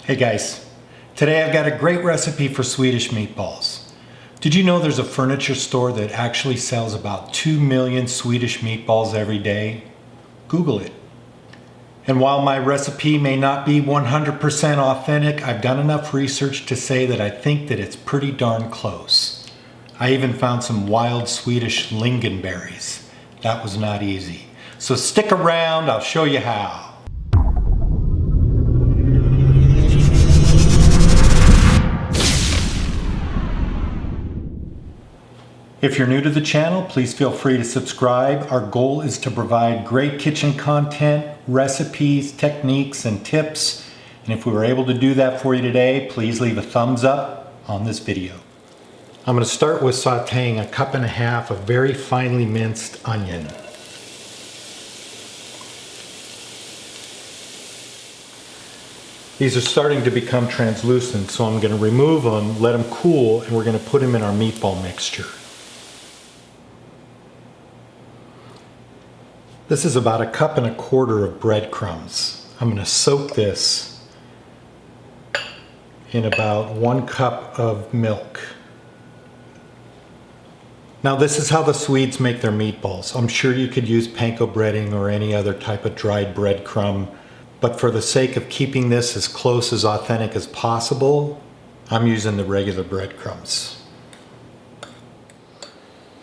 Hey guys, today I've got a great recipe for Swedish meatballs. Did you know there's a furniture store that actually sells about 2 million Swedish meatballs every day? Google it. And while my recipe may not be 100% authentic, I've done enough research to say that I think that it's pretty darn close. I even found some wild Swedish Lingonberries. That was not easy. So stick around, I'll show you how. If you're new to the channel, please feel free to subscribe. Our goal is to provide great kitchen content, recipes, techniques, and tips. And if we were able to do that for you today, please leave a thumbs up on this video. I'm going to start with sauteing 1.5 cups of very finely minced onion. These are starting to become translucent, so I'm going to remove them, let them cool, and we're going to put them in our meatball mixture. This is about 1.25 cups of breadcrumbs. I'm going to soak this in about 1 cup of milk. Now this is how the Swedes make their meatballs. I'm sure you could use panko breading or any other type of dried breadcrumb, but for the sake of keeping this as close as authentic as possible, I'm using the regular breadcrumbs.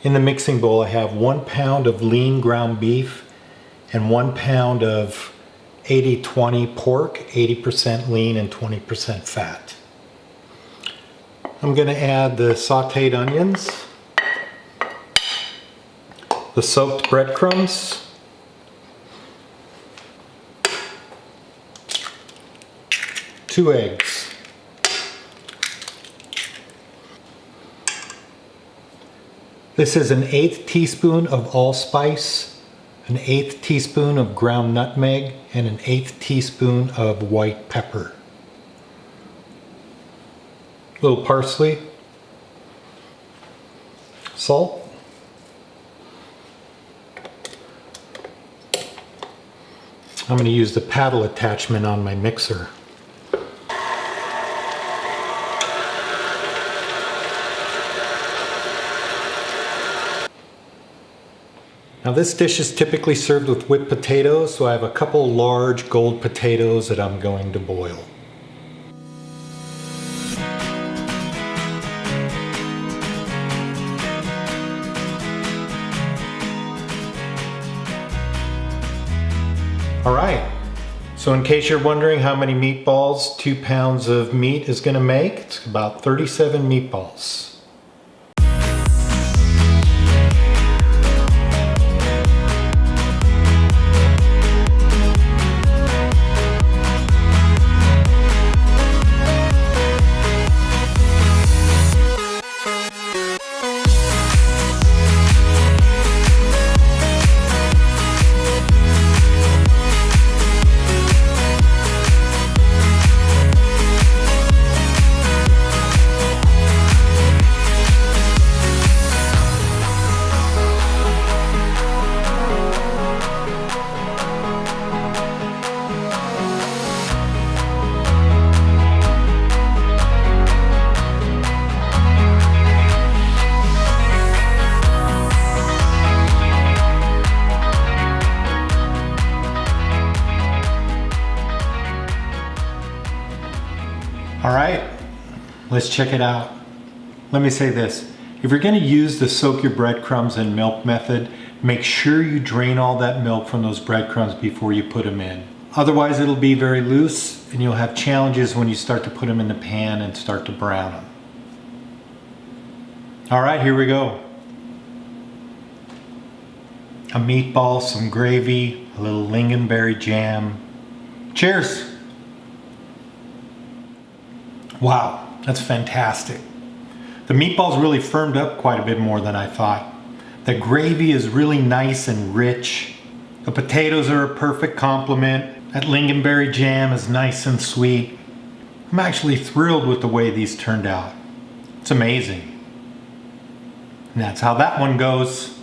In the mixing bowl I have 1 pound of lean ground beef and 1 pound of 80-20 pork, 80% lean and 20% fat. I'm going to add the sauteed onions, the soaked breadcrumbs, two eggs, this is an 1/8 teaspoon of allspice, an 1/8 teaspoon of ground nutmeg, and an 1/8 teaspoon of white pepper. A little parsley, salt, I'm going to use the paddle attachment on my mixer. Now this dish is typically served with whipped potatoes, so I have a couple large gold potatoes that I'm going to boil. Alright, so in case you're wondering how many meatballs 2 pounds of meat is going to make, it's about 37 meatballs. Alright, let's check it out. Let me say this. If you're going to use the soak your breadcrumbs in milk method, make sure you drain all that milk from those breadcrumbs before you put them in. Otherwise it'll be very loose and you'll have challenges when you start to put them in the pan and start to brown them. Alright, here we go. A meatball, some gravy, a little lingonberry jam. Cheers! Wow, that's fantastic. The meatballs really firmed up quite a bit more than I thought. The gravy is really nice and rich. The potatoes are a perfect complement. That lingonberry jam is nice and sweet. I'm actually thrilled with the way these turned out. It's amazing. And that's how that one goes.